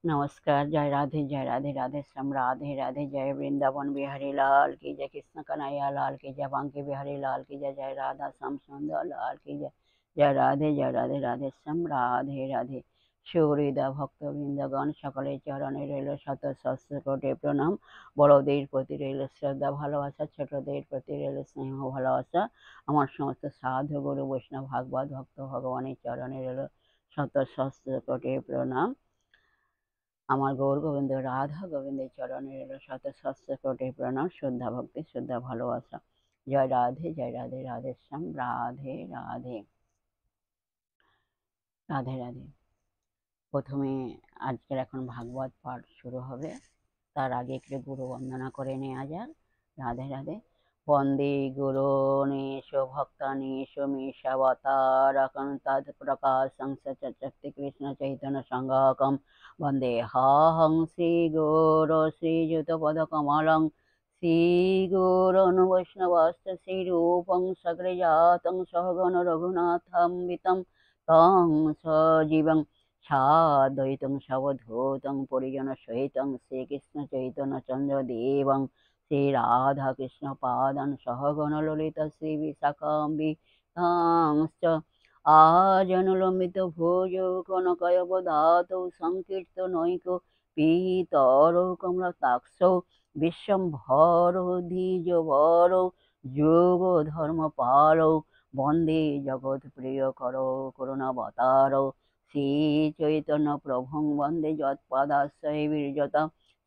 नमस्कार। जय राधे राधे श्याम राधे राधे। जय वृंदावन बिहारी लाल की जय, कृष्ण कन्हैया लाल की जय, बांके बिहारी लाल की जय, जय राधा श्याम सुंदर लाल की जय। जय राधे राधे श्याम राधे राधे। সুহৃদা ভক্তবৃন্দগণ সকলের চরণে রইল শত সহস্র কোটি প্রণাম। বড়দের প্রতি রইল শ্রদ্ধা ভালোবাসা, ছোটদের প্রতি রইল স্নেহ ভালোবাসা। আমার সমস্ত সাধু গুরু বৈষ্ণব ভাগবত ভক্ত ভগবানের চরণে রইল শত সহস্র কোটি প্রণাম। আমার গৌর গোবিন্দ রাধা গোবিন্দের চরণে রইল শত সহস্র কোটি প্রণাম, শ্রদ্ধা ভক্তি, শ্রদ্ধা ভালোবাসা। জয় রাধে রাধে শ্যাম রাধে রাধে রাধে রাধে। প্রথমে আজকের এখন ভাগবত পাঠ শুরু হবে, তার আগে একটু গুরু বন্দনা করে নেওয়া যাক। রাধে রাধে। বন্দে গুরু নিশ ভক্তানিশ মিশাবতারকং তৎ প্রকাশং সচ্চক্তি কৃষ্ণ চৈতন্য সংঘকম বন্দেহং শ্রীগুরু শ্রীযুতপদকমলং শ্রীগুরুन् বৈষ্ণবস্য শ্রীরূপং সগ্রজাতং সহগণ রঘুনাথান্বিতং তং সজীবং সাদ্বৈতং সবধূতং পরিজন সহিতং শ্রীকৃষ্ণ চৈতন্য চন্দ্রদেবং শ্রী রাধা কৃষ্ণ পাদান সহগণ ললিতা শ্রী বিশাখাম্বিকাংশ্চ আজনুলম্বিত ভুজ কনকয়বদাতৌ সংকীর্তনৈক পীতরৌ কমলাতাক্ষৌ বিশ্বম্ভরৌ দ্বিজবরৌ যোগ ধর্মপালৌ বন্দে জগৎ প্রিয় করৌ করুণাবতারৌ শ্রী চৈতন্য প্রভুং বন্দে যৎপাদাশ্রয়ে বিরজতা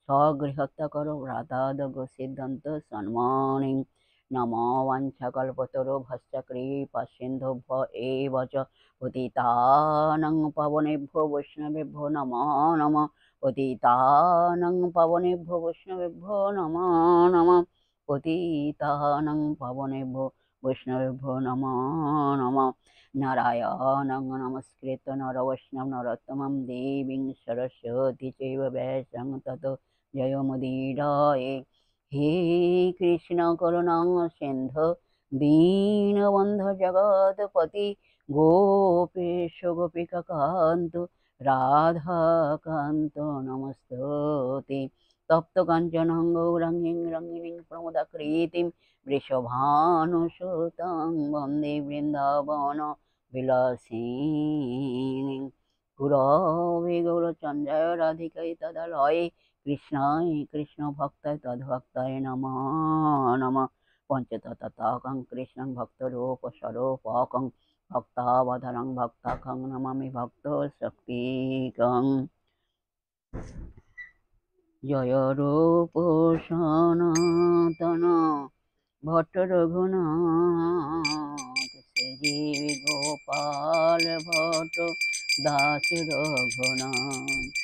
স্বগৃহত্য করো ভ্রাতাদগ সিদ্ধান্ত সন্মানিং নমো বাঞ্ছাকল্পতরো ভস্য কৃপা সিন্ধুভ্য এব চ পতিতানাং পাবনেভ্যো বৈষ্ণবেভ্যো নমো নমঃ পতিতানাং পাবনেভ্যো বৈষ্ণবেভ্যো নমো নমঃ পতিতানাং পাবনেভ্যো বৈষ্ণবেভ্যো নমো নমঃ নারায়ণং নমস্কৃত্য নরবৈষ্ণব নরোত্তমং দেবীং সরস্বতী চৈব ব্যাসং ততো জয়মুদীরয়ে। হে কৃষ্ণ করুণা সিন্ধু দীনবন্ধু জগৎপতি গোপেশ গোপিকা কান্ত রাধাকান্ত নমস্তুতে। তপ্ত কাঞ্চন গৌরাঙ্গীং রঙ্গিনীং প্রমোদাকৃতিং বৃষভানুসুতাং বন্দে বৃন্দাবন বিলাসিনীং। গুরবে গৌরচন্দ্রায় রাধিকায় তদালয়ে কৃষ্ণায় কৃষ্ণ ভক্তায় তদ্ভক্তায় নমো নমঃ। পঞ্চতত্ত্বকং কৃষ্ণং ভক্তরূপ স্বরূপকং ভক্তাবতারং ভক্তাকং নমামি ভক্ত শক্তিকং। জয় রূপ সনাতন ভট্ট রঘুনাথ শ্রীজীব গোপাল ভট্ট দাস রঘুনাথ।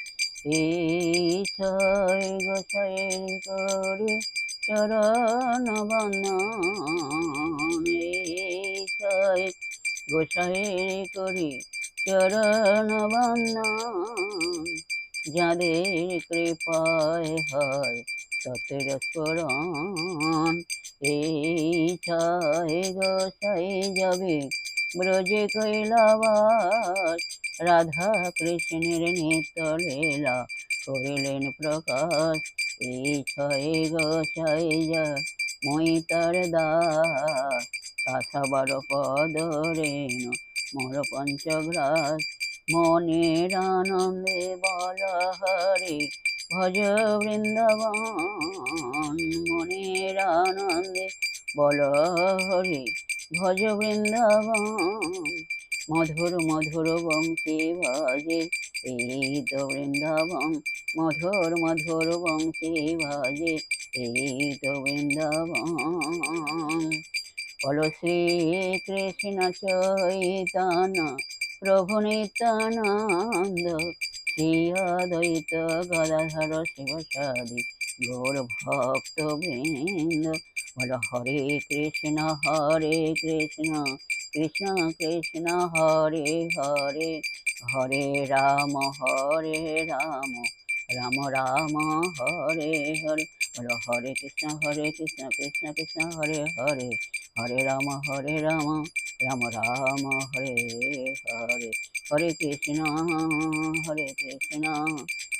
ঈশ্বর গোসাই করি চরণ বন্দন, ঈশ্বর গোসাই করি চরণ বন্দন। যাদের কৃপায় হয় ততের স্মরণ, ঈশ্বর গোসাই যাবে ব্রজে কৈলাবাস। রাধা কৃষ্ণের নিত্য লীলা করিলেন প্রকাশ। ঈশ্বর গোসাই যা মই তার দাস, তাসাবার পদ রেণু মোর পঞ্চগ্রাস। মনের আনন্দে বল হরি ভজ বৃন্দাবন, মনের আনন্দে বল হরি ভজ বৃন্দাবন। মধুর মধুর বংশী বাজে এই তো বৃন্দাবন, মধুর মধুর বংশী বাজে এই তো বৃন্দাবন। বলো শ্রী কৃষ্ণ চৈতন্য প্রভু নিত্যানন্দ, শ্রী অদ্বৈত গদাধর শিবসাদি গৌর ভক্ত বৃন্দ। বলো হরে কৃষ্ণ কৃষ্ণ কৃষ্ণ হরে হরে, হরে রাম রাম রাম হরে হরে। বলো হরে কৃষ্ণ কৃষ্ণ কৃষ্ণ হরে হরে, হরে রাম রাম রাম হরে হরে। হরে কৃষ্ণ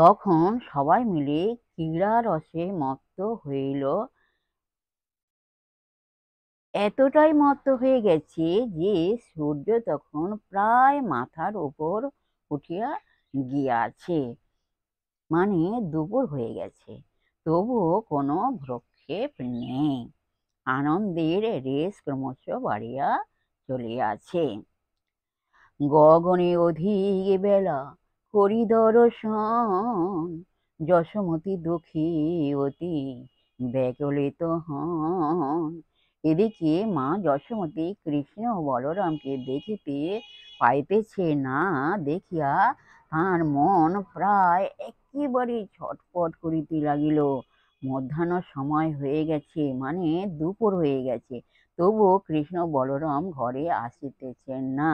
তখন সবাই মিলে ক্রীড়া রসে মত্ত হইল, এতটাই মত্ত হয়ে গেছে যে সূর্য তখন প্রায় মাথার উপর উঠিয়া গিয়াছে, মানে দুপুর হয়ে গেছে, তবুও কোনো ভ্রক্ষেপ নেই। আনন্দের রেশ ক্রমশ বাড়িয়া চলিয়াছে। গগনে অধিক বেলা করি দর্শন, যশোমতি দুঃখী অতি ব্যাকুলিত হন। এদিকে মা যশোমতি কৃষ্ণ ও বলরামকে দেখিতে পাইতেছে না দেখিয়া তাঁর মন প্রায় একেবারে ছটফট করিতে লাগিল। মধ্যাহ্ন সময় হয়ে গেছে, মানে দুপুর হয়ে গেছে, তবুও কৃষ্ণ বলরাম ঘরে আসিতেছেন না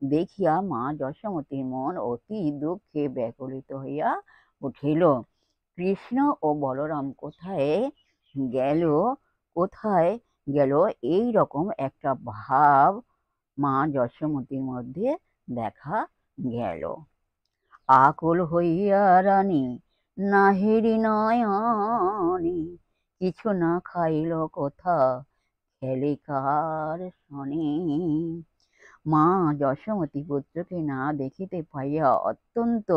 দেখিয়া মা যশোমতীর মন অতি দুঃখে ব্যাকুলিত হইয়া উঠিল। কৃষ্ণ ও বলরাম কোথায় গেল, কোথায় গেল, এই রকম একটা ভাব মা যশোমতীর মধ্যে দেখা গেল। আকুল হইয়া রানী নাহিরি নয়নে, কিছু না খাইল কোথা খেলে কার শনে। মা যশোমতী পুত্রকে না দেখিতে পাইয়া অত্যন্ত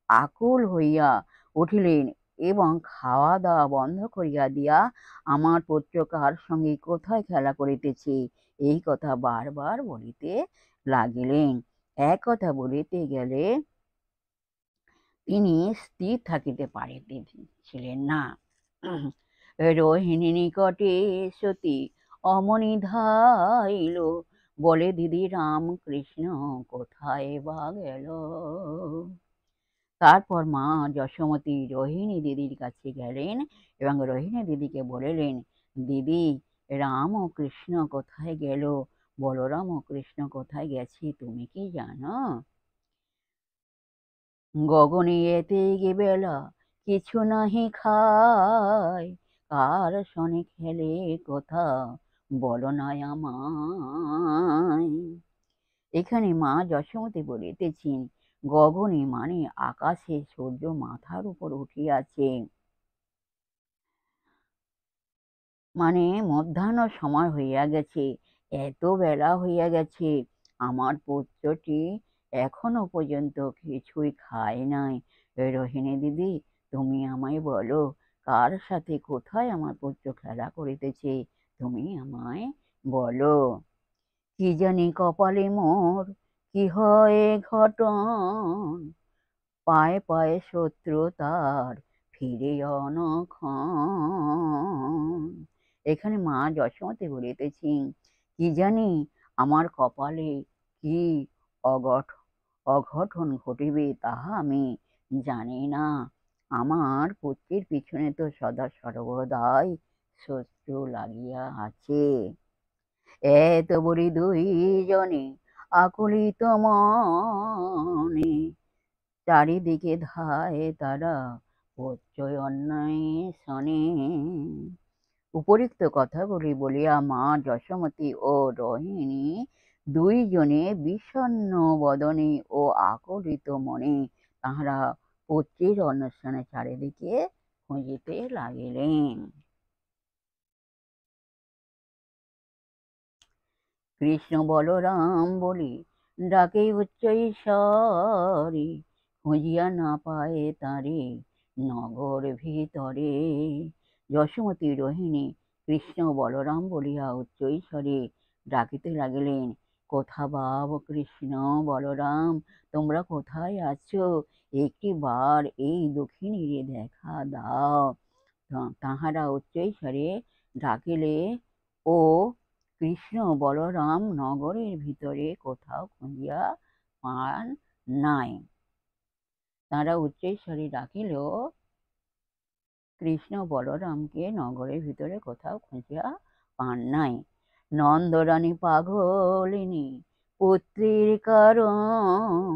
আকুল হইয়া উঠিলেন এবং খাওয়া দাওয়া বন্ধ করিয়া দিয়া আমার পুত্র কার সঙ্গে কোথায় খেলা করিতেছে এই কথা বারবার বলিতে লাগিলেন। এক কথা বলিতে গেলে তিনি স্থির থাকিতে পারিতেছিলেন না। রোহিণী নিকটে সতী অমনি ধাইল, বলে দিদি রামকৃষ্ণ কোথায় বা গেল। তারপর মা যশোমতী রোহিণী দিদির কাছে গেলেন এবং রোহিণী দিদিকে বলিলেন, দিদি, রাম ও কৃষ্ণ কোথায় গেল, বলরাম ও কৃষ্ণ কোথায় গেছে তুমি কি জানো? গগনে এতে বেলা কিছু নাহি খায়, কার শনে খেলে কোথা বলো না আমায়। এখানে মা যশোমতী বলিতেছেন, গগনে মানে আকাশে সূর্য মাথার উপর উঠিয়াছে, মানে মধ্যাহ্ন সময় হইয়া গেছে, এত বেলা হইয়া গেছে, আমার পুত্রটি এখনো পর্যন্ত কিছুই খায় নাই। রোহিণী দিদি, তুমি আমায় বলো, কার সাথে কোথায় আমার পুত্র খেলা করিতেছে, তুমি আমায় বলো। কি জানি কপালে মোর কি হয় ঘটন, পায়ে পায়ে শত্রু তার ফিরে অনক্ষণ। এখানে মা যশোমতী বলিতেছেন, কি জানি আমার কপালে কি অঘটন ঘটিবে তাহা আমি জানি না। আমার পুত্রের পিছনে তো সদা সর্বদাই শত্রু লাগিয়া আছে। এত বলি দুইজনে আকুলিত মনে, চারিদিকে ধায় তারা প্রত্যয় অন্যায় শনে। উপরিক্ত কথাগুলি বলিয়া মা যশোমতী ও রোহিণী দুইজনে বিষণ্ণ বদনে ও আকুলিত মনে তাহারা পুত্রের অন্বেষণে চারিদিকে খুঁজিতে লাগিলেন। কৃষ্ণ বলরাম বলি ডাকে উচ্চ স্বরে, খুঁজিয়া না পায় তারে নগর ভিতরে। যশোমতী রোহিণী কৃষ্ণ বলরাম বলিয়া উচ্চ স্বরে ডাকিতে লাগিলেন, কোথা বাব কৃষ্ণ বলরাম, তোমরা কোথায় আছো, একটি বার এই দক্ষিণীরে দেখা দাও। তাহারা উচ্চ স্বরে ডাকিলে ও কৃষ্ণ বলরাম নগরের ভিতরে কোথাও খুঁজিয়া পান নাই। তারা উচ্চৈঃস্বরে ডাকিলেও কৃষ্ণ বলরামকে নগরের ভিতরে কোথাও খুঁজিয়া পান নাই। নন্দরানী পাগলিনী পুত্রের কারণ,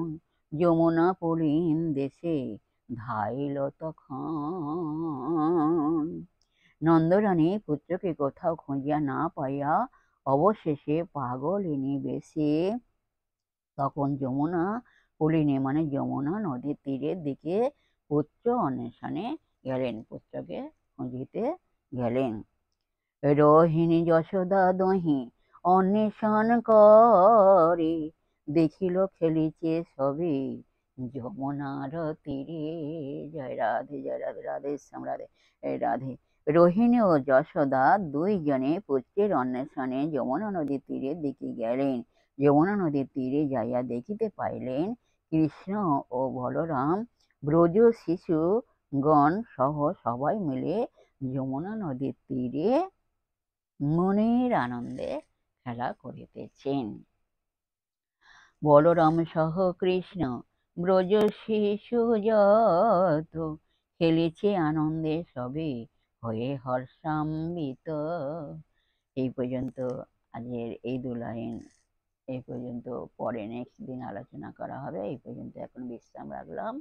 যমুনা পুলিন দেশে ধাইল তখন। নন্দরানী পুত্রকে কোথাও খুঁজিয়া না পাইয়া অবশেষে পাগলিনী বেশে তখন যমুনা পুলিনে মানে যমুনা নদীর তীরের দিকে পুত্র অন্বেষণে গেলেন, পুত্রকে খুঁজিতে গেলেন। রোহিণী যশোদা দহি অন্বেষণ করে, দেখিল খেলিছে সবে যমুনার তীরে। জয় রাধে জয় রাধে, রাধে শ্যাম রাধে রাধে। রোহিণী ও যশোদা দুইজনে পুত্রের অন্বেষণে যমুনা নদীর তীরে দিকে গেলেন। যমুনা নদীর তীরে যাইয়া দেখিতে পাইলেন কৃষ্ণ ও বলরাম ব্রজ শিশুগণ সহ সবাই মিলে যমুনা নদীর তীরে মনের আনন্দে খেলা করিতেছেন। বলরাম সহ কৃষ্ণ ব্রজ শিশু যত, খেলেছে আনন্দে সবে হয়ে হর্ষান্বিত। এই পর্যন্ত আজকের এই 2 লাইন এই পর্যন্ত, পরে নেক্সট দিন আলোচনা করা হবে। এই পর্যন্ত এখন বিশ্রাম রাখলাম।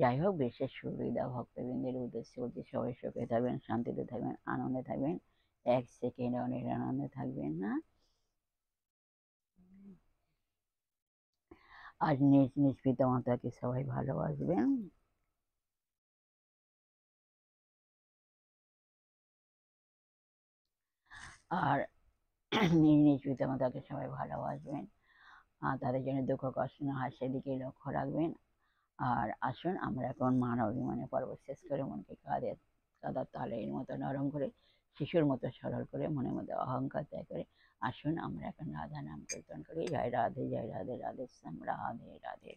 যাই হোক, বিশেষ সুবিধা ভক্তবৃন্দের উদ্দেশ্যে বলছি, সবাই সুখে থাকবেন, শান্তিতে থাকবেন, আনন্দে থাকবেন, 1 সেকেন্ড অনেক আনন্দে থাকবেন না। আজ নিজ নিজ পিতামাতাকে সবাই ভালোবাসবেন। আর নিজ নিজ পিতামাতাকে সবাই ভালোবাসবেন, তাদের জন্য দুঃখ কষ্ট না হয় সেদিকে লক্ষ্য রাখবেন। আর আসুন আমরা এখন মান অভিমানে পর্ব শেষ করে মনকে কাদার তালের মতো নরম করে, শিশুর মতো সরল করে, মনের মধ্যে অহংকার ত্যাগ করে আসুন আমরা এখন রাধা নাম কীর্তন করি। জয় রাধে জয় রাধে, রাধে শ্যাম রাধে রাধে।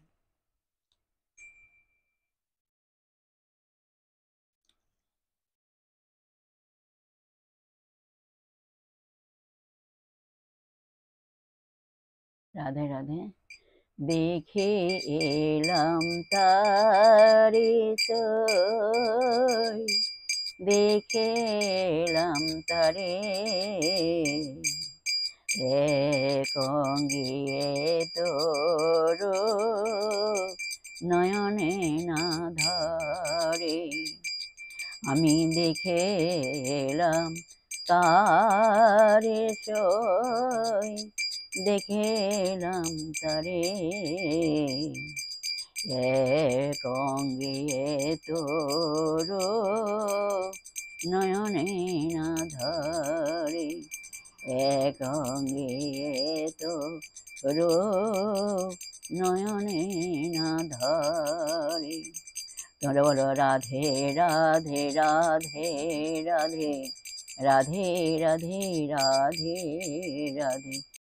রাধে রাধে। দেখে এলাম তারে সই, দেখে এলাম তারে এক অঙ্গিয়ে তোর নয়নে না ধরে। আমি দেখে এলাম তারে সই, দেখে এলাম তারে এক অঙ্গিয়ে তোর নয়নে না ধরে, এক অঙ্গিয়ে তোর নয়নে না ধরে। তোমরা বলো রাধে রাধে রাধে রাধে, রাধে রাধে রাধে রাধে।